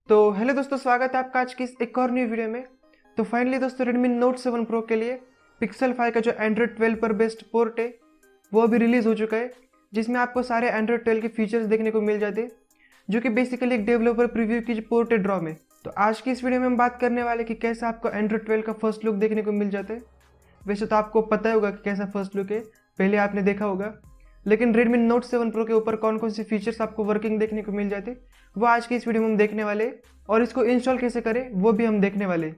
तो हेलो दोस्तों, स्वागत है आपका आज की इस एक और न्यू वीडियो में। तो फाइनली दोस्तों Redmi Note 7 Pro के लिए Pixel 5 का जो Android 12 पर बेस्ड पोर्ट है वो अभी रिलीज हो चुका है, जिसमें आपको सारे Android 12 के फीचर्स देखने को मिल जाते हैं, जो कि बेसिकली एक डेवलपर प्रीव्यू की जो पोर्ट है ड्रॉ में। तो आज की इस वीडियो में हम बात करने वाले कि कैसे आपको Android 12 का फर्स्ट लुक देखने को मिल जाता है। वैसे तो आपको पता ही होगा कि कैसा फर्स्ट लुक है, पहले आपने देखा होगा, लेकिन Redmi Note 7 Pro के ऊपर कौन कौन से फीचर्स आपको वर्किंग देखने को मिल जाते वो आज की इस वीडियो में हम देखने वाले हैं, और इसको इंस्टॉल कैसे करें वो भी हम देखने वाले हैं।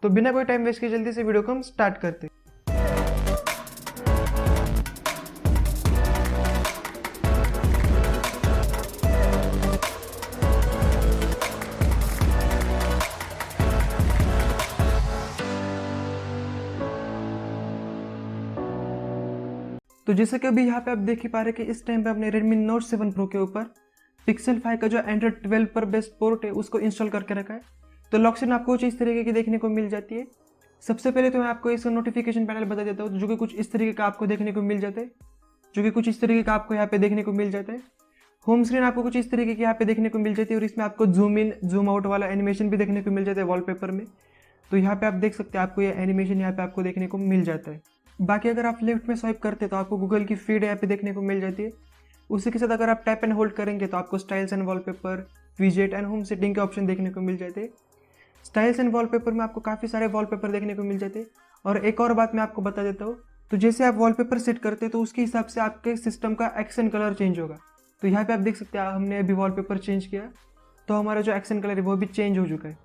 तो बिना कोई टाइम वेस्ट किए जल्दी से वीडियो को हम स्टार्ट करते हैं। तो जैसे कि अभी यहाँ पे आप देख ही पा रहे कि इस टाइम पे अपने Redmi Note 7 Pro के ऊपर Pixel 5 का जो Android 12 पर बेस्ड पोर्ट है उसको इंस्टॉल करके रखा है। तो लॉक स्क्रीन आपको कुछ इस तरीके की देखने को मिल जाती है। सबसे पहले तो मैं आपको इसका नोटिफिकेशन पैनल बता देता हूँ, जो कि कुछ इस तरीके का आपको देखने को मिल जाता है, यहाँ पे देखने को मिल जाता है। होम स्क्रीन आपको कुछ इस तरीके की यहाँ पे देखने को मिल जाती है, और इसमें आपको जूम इन जूम आउट वाला एनिमेशन भी देखने को मिल जाता है वॉलपेपर में। तो यहाँ पे आप देख सकते हैं, आपको ये एनिमेशन यहाँ पे आपको देखने को मिल जाता है। बाकी अगर आप लेफ्ट में स्वाइप करते हैं तो आपको गूगल की फीड यहाँ पे देखने को मिल जाती है। उसी के साथ अगर आप टैप एंड होल्ड करेंगे तो आपको स्टाइल्स एंड वॉलपेपर, विजेट एंड होम सेटिंग के ऑप्शन देखने को मिल जाते हैं। स्टाइल्स एंड वॉलपेपर में आपको काफ़ी सारे वॉलपेपर देखने को मिल जाते हैं। और एक और बात मैं आपको बता देता हूँ, तो जैसे आप वॉलपेपर सेट करते हैं तो उसके हिसाब से आपके सिस्टम का एक्सेंट कलर चेंज होगा। तो यहाँ पे आप देख सकते हैं, हमने अभी वॉलपेपर चेंज किया तो हमारा जो एक्सेंट कलर है वो भी चेंज हो चुका है।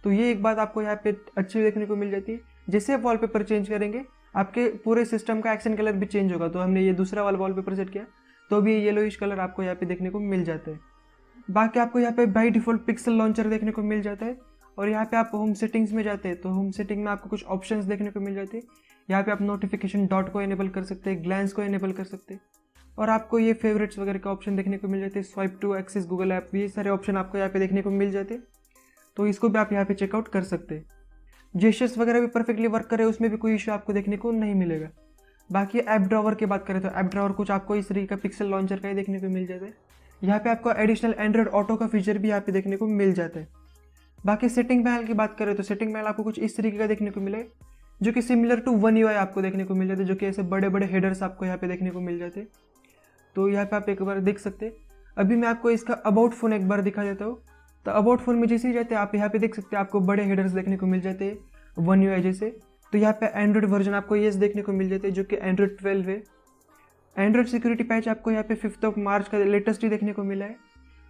तो ये एक बात आपको यहाँ पे अच्छी देखने को मिल जाती है। जैसे आप वॉलपेपर चेंज करेंगे आपके पूरे सिस्टम का एक्सेंट कलर भी चेंज होगा। तो हमने ये दूसरा वाला वॉलपेपर सेट किया तो अभी ये येलोइश कलर आपको यहाँ पे देखने को मिल जाता है। बाकी आपको यहाँ पे बाई डिफॉल्ट पिक्सल लॉन्चर देखने को मिल जाता है। और यहाँ पे आप होम सेटिंग्स में जाते हैं तो होम सेटिंग में आपको कुछ ऑप्शंस देखने को मिल जाते हैं। यहाँ पे आप नोटिफिकेशन डॉट को इनेबल कर सकते हैं, ग्लैंस को इनेबल कर सकते हैं, और आपको ये फेवरेट्स वगैरह का ऑप्शन देखने को मिल जाते हैं, swipe to access Google app, ये सारे ऑप्शन आपको यहाँ पे देखने को मिल जाते हैं। तो इसको भी आप यहाँ पे चेकआउट कर सकते हैं। जेस्चर्स वगैरह भी परफेक्टली वर्क करे, उसमें भी कोई इशू आपको देखने को नहीं मिलेगा। बाकी ऐप ड्रॉवर की बात करें तो ऐप ड्रॉवर कुछ आपको इस तरीके का पिक्सल लॉन्चर का ही देखने को मिल जाता है। यहाँ पे आपको एडिशनल एंड्रॉइड ऑटो का फीचर भी यहाँ पे देखने को मिल जाता है। बाकी सेटिंग पैनल की बात करें तो सेटिंग पैनल आपको कुछ इस तरीके का देखने को मिले, जो कि सिमिलर टू वन UI आपको देखने को मिल जाते हैं, जो कि ऐसे बड़े बड़े हेडर्स आपको यहाँ पे देखने को मिल जाते हैं। तो यहाँ पे आप एक बार देख सकते हैं। अभी मैं आपको इसका अबाउट फोन एक बार दिखा देता हूँ। तो अबाउट फोन में जैसे ही जाते हैं आप यहाँ पे देख सकते हैं, आपको बड़े हेडर्स देखने को मिल जाते हैं वन UI जैसे। तो यहाँ पे एंड्रॉइड वर्जन आपको ये देखने को मिल जाते हैं, जो कि एंड्रॉइड 12 है। एंड्रॉइड सिक्योरिटी पैच आपको यहाँ पे 5 मार्च का लेटेस्ट ही देखने को मिला है।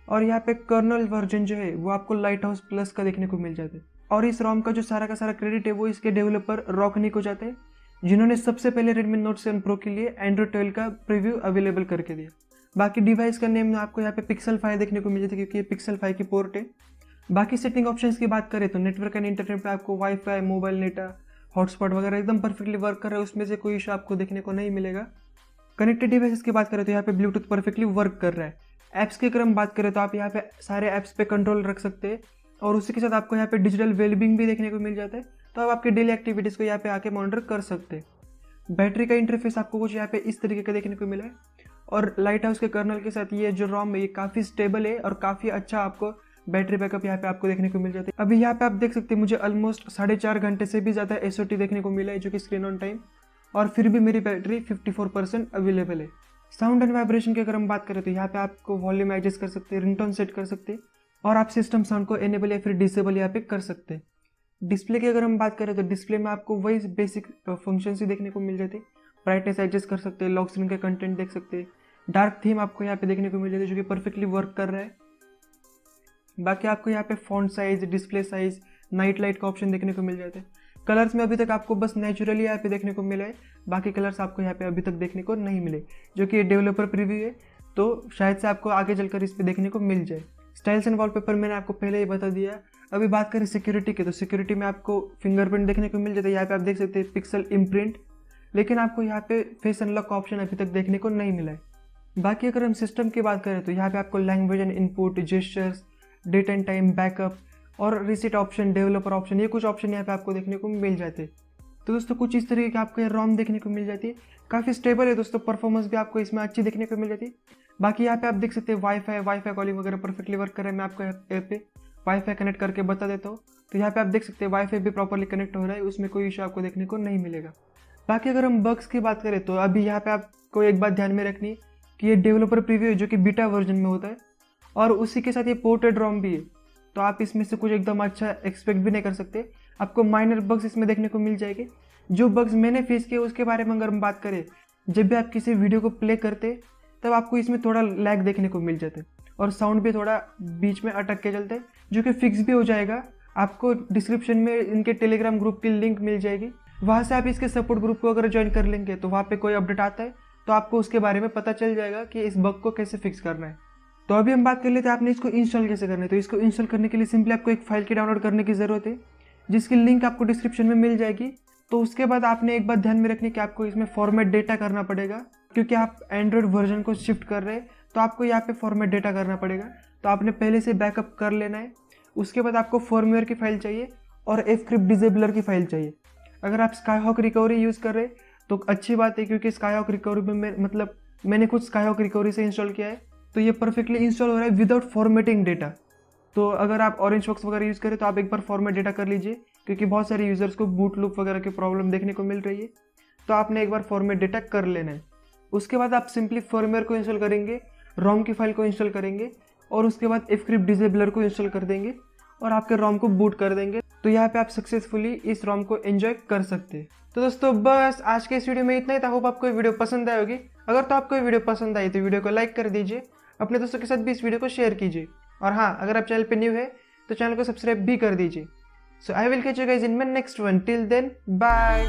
और यहाँ पे कर्नल वर्जन जो है वो आपको लाइट हाउस प्लस का देखने को मिल जाता है। और इस रोम का जो सारा का सारा क्रेडिट है वो इसके डेवलपर रॉकनी को जाते हैं, जिन्होंने सबसे पहले Redmi Note 7 Pro के लिए एंड्रॉइड 12 का प्रीव्यू अवेलेबल करके दिया। बाकी डिवाइस का नेम आपको यहाँ पे Pixel 5 देखने को मिल जाता है, क्योंकि ये Pixel 5 की पोर्ट है। बाकी सेटिंग ऑप्शंस की बात करें तो नेटवर्क एंड इंटरनेट पे आपको वाईफाई, मोबाइल डेटा, हॉटस्पॉट वगैरह एकदम परफेक्टली वर्क कर रहा है, उसमें से कोई इशू आपको देखने को नहीं मिलेगा। कनेक्टेड डिवाइसेस की बात करें तो यहाँ पे ब्लूटूथ परफेक्टली वर्क कर रहा है। ऐप्स की अगर हम बात करें तो आप यहाँ पे सारे ऐप्स पे कंट्रोल रख सकते हैं, और उसी के साथ आपको यहाँ पे डिजिटल वेलबींग भी देखने को मिल जाता है। तो आप आपके डेली एक्टिविटीज़ को यहाँ पे आके मॉनिटर कर सकते हैं। बैटरी का इंटरफेस आपको कुछ यहाँ पे इस तरीके का देखने को मिला है, और लाइट हाउस के कर्नल के साथ ये जो रोम है ये काफ़ी स्टेबल है और काफ़ी अच्छा आपको बैटरी बैकअप यहाँ पे आपको देखने को मिल जाता है। अभी यहाँ पे आप देख सकते हैं मुझे ऑलमोस्ट 4.5 घंटे से भी ज़्यादा SOT देखने को मिला है, जो कि स्क्रीन ऑन टाइम, और फिर भी मेरी बैटरी 54% अवेलेबल है। साउंड एंड वाइब्रेशन की अगर हम बात करें तो यहाँ पे आपको वॉल्यूम एडजस्ट कर सकते हैं, रिंगटोन सेट कर सकते हैं, और आप सिस्टम साउंड को एनेबल या फिर डिसेबल यहाँ पे कर सकते हैं। डिस्प्ले की अगर हम बात करें तो डिस्प्ले में आपको वही बेसिक फंक्शंस ही देखने को मिल जाते हैं। ब्राइटनेस एडजस्ट कर सकते हैं, लॉक स्क्रीन के कंटेंट देख सकते हैं, डार्क थीम आपको यहाँ पे देखने को मिल जाती है, जो कि परफेक्टली वर्क कर रहा है। बाकी आपको यहाँ पे font size, display size, night light का ऑप्शन देखने को मिल जाता है। कलर्स में अभी तक आपको बस नेचुरली यहाँ पे देखने को मिला है, बाकी कलर्स आपको यहाँ पे अभी तक देखने को नहीं मिले, जो कि डेवलपर प्रीव्यू है, तो शायद से आपको आगे चलकर इस पे देखने को मिल जाए। स्टाइल्स एंड वॉलपेपर मैंने आपको पहले ही बता दिया। अभी बात करें सिक्योरिटी की तो सिक्योरिटी में आपको फिंगरप्रिंट देखने को मिल जाता है। यहाँ पे आप देख सकते हैं पिक्सल इम्प्रिंट, लेकिन आपको यहाँ पे फेस अनलॉक का ऑप्शन अभी तक देखने को नहीं मिला है। बाकी अगर हम सिस्टम की बात करें तो यहाँ पे आपको language and input, gestures, date and time, backup और रिसेट ऑप्शन, डेवलपर ऑप्शन, ये कुछ ऑप्शन यहाँ पे आपको देखने को मिल जाते हैं। तो दोस्तों कुछ इस तरीके की आपको ये रोम देखने को मिल जाती है, काफ़ी स्टेबल है दोस्तों, परफॉर्मेंस भी आपको इसमें अच्छी देखने को मिल जाती है। बाकी यहाँ पे आप देख सकते हैं वाईफाई कॉलिंग वगैरह परफेक्टली वर्क कर रहा है। मैं आपको यहाँ पे वाईफाई कनेक्ट करके बता देता हूँ। तो यहाँ पे आप देख सकते हैं वाईफाई भी प्रॉपरली कनेक्ट हो रहा है, उसमें कोई इशू आपको देखने को नहीं मिलेगा। बाकी अगर हम बग्स की बात करें तो अभी यहाँ पे आपको एक बात ध्यान में रखनी कि ये डेवलपर प्रीव्यू है जो कि बीटा वर्जन में होता है, और उसी के साथ ये पोर्टेड रोम भी है। तो आप इसमें से कुछ एकदम अच्छा एक्सपेक्ट भी नहीं कर सकते। आपको माइनर बग्स इसमें देखने को मिल जाएंगे। जो बग्स मैंने फेस किए उसके बारे में अगर हम बात करें, जब भी आप किसी वीडियो को प्ले करते तब आपको इसमें थोड़ा लैग देखने को मिल जाता है और साउंड भी थोड़ा बीच में अटक के चलते हैं, जो कि फिक्स भी हो जाएगा। आपको डिस्क्रिप्शन में इनके टेलीग्राम ग्रुप की लिंक मिल जाएगी, वहाँ से आप इसके सपोर्ट ग्रुप को अगर ज्वाइन कर लेंगे तो वहाँ पे कोई अपडेट आता है तो आपको उसके बारे में पता चल जाएगा कि इस बग को कैसे फिक्स करना है। तो अभी हम बात कर लेते हैं आपने इसको इंस्टॉल कैसे करना है। तो इसको इंस्टॉल करने के लिए सिंपली आपको एक फाइल की डाउनलोड करने की ज़रूरत है, जिसकी लिंक आपको डिस्क्रिप्शन में मिल जाएगी। तो उसके बाद आपने एक बात ध्यान में रखनी कि आपको इसमें फॉर्मेट डेटा करना पड़ेगा, क्योंकि आप एंड्रॉयड वर्जन को शिफ्ट कर रहे हैं तो आपको यहाँ पे फॉर्मेट डेटा करना पड़ेगा। तो आपने पहले से बैकअप कर लेना है। उसके बाद आपको फर्मवेयर की फाइल चाहिए और एफक्रिप्ट डिसेबलर की फाइल चाहिए। अगर आप स्काईहॉक रिकवरी यूज़ कर रहे हैं तो अच्छी बात है, क्योंकि स्काईहॉक रिकवरी में मैंने खुद स्काईहॉक रिकवरी से इंस्टॉल किया है, तो ये परफेक्टली इंस्टॉल हो रहा है विदाउट फॉर्मेटिंग डेटा। तो अगर आप ऑरेंज बॉक्स वगैरह यूज़ करें तो आप एक बार फॉर्मेट डेटा कर लीजिए, क्योंकि बहुत सारे यूज़र्स को बूट लूप वगैरह की प्रॉब्लम देखने को मिल रही है। तो आपने एक बार फॉर्मेट डेटा कर लेना है। उसके बाद आप सिंपली फर्मवेयर को इंस्टॉल करेंगे, रोम की फाइल को इंस्टॉल करेंगे और उसके बाद एफक्रिप्ट डिसेबलर को इंस्टॉल कर देंगे और आपके रोम को बूट कर देंगे। तो यहाँ पे आप सक्सेसफुली इस रोम को एंजॉय कर सकते हैं। तो दोस्तों बस आज के इस वीडियो में इतना ही था। होप आपको ये वीडियो पसंद आई होगी। अगर तो आपको ये वीडियो पसंद आई तो वीडियो को लाइक कर दीजिए, अपने दोस्तों के साथ भी इस वीडियो को शेयर कीजिए, और हाँ, अगर आप चैनल पे न्यू है तो चैनल को सब्सक्राइब भी कर दीजिए। So I will catch you guys in my next one. Till then bye.